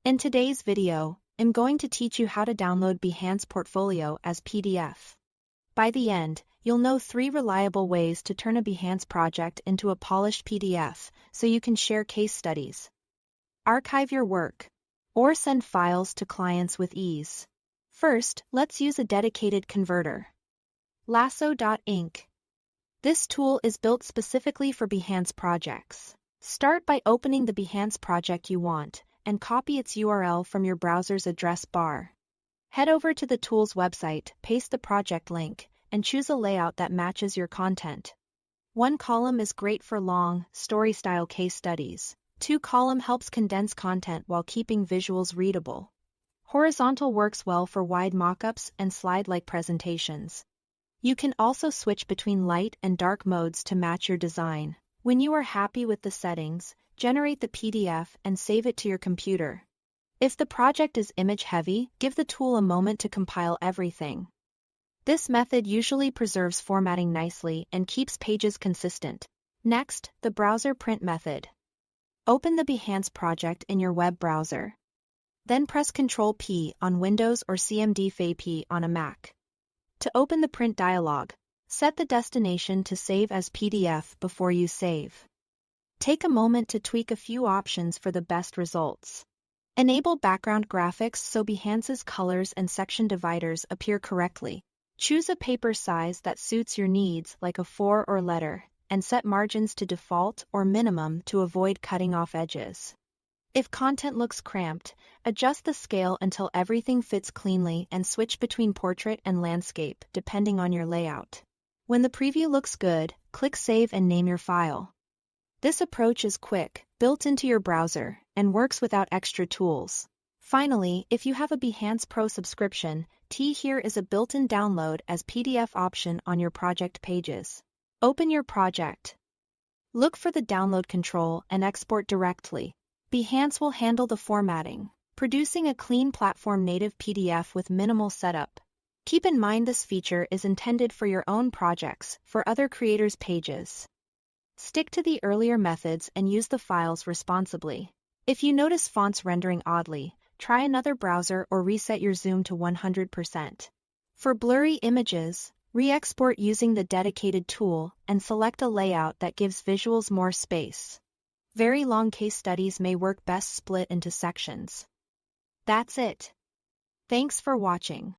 In today's video, I'm going to teach you how to download Behance Portfolio as PDF. By the end, you'll know 3 reliable ways to turn a Behance project into a polished PDF so you can share case studies, archive your work, or send files to clients with ease. First, let's use a dedicated converter. Lasso.inc. This tool is built specifically for Behance projects. Start by opening the Behance project you want and copy its URL from your browser's address bar. Head over to the tool's website, paste the project link, and choose a layout that matches your content. 1 column is great for long, story-style case studies. 2 column helps condense content while keeping visuals readable. Horizontal works well for wide mockups and slide-like presentations. You can also switch between light and dark modes to match your design. When you are happy with the settings, generate the PDF and save it to your computer. If the project is image-heavy, give the tool a moment to compile everything. This method usually preserves formatting nicely and keeps pages consistent. Next, the browser print method. Open the Behance project in your web browser. Then press Ctrl-P on Windows or Cmd-P on a Mac. To open the print dialog, set the destination to save as PDF before you save. Take a moment to tweak a few options for the best results. Enable background graphics so Behance's colors and section dividers appear correctly. Choose a paper size that suits your needs, like A4 or letter, and set margins to default or minimum to avoid cutting off edges. If content looks cramped, adjust the scale until everything fits cleanly and switch between portrait and landscape depending on your layout. When the preview looks good, click Save and name your file. This approach is quick, built into your browser, and works without extra tools. Finally, if you have a Behance Pro subscription, here is a built-in download as PDF option on your project pages. Open your project. Look for the download control and export directly. Behance will handle the formatting, producing a clean platform-native PDF with minimal setup. Keep in mind this feature is intended for your own projects, for other creators' pages. Stick to the earlier methods and use the files responsibly. If you notice fonts rendering oddly, try another browser or reset your zoom to 100%. For blurry images, re-export using the dedicated tool and select a layout that gives visuals more space. Very long case studies may work best split into sections. That's it. Thanks for watching.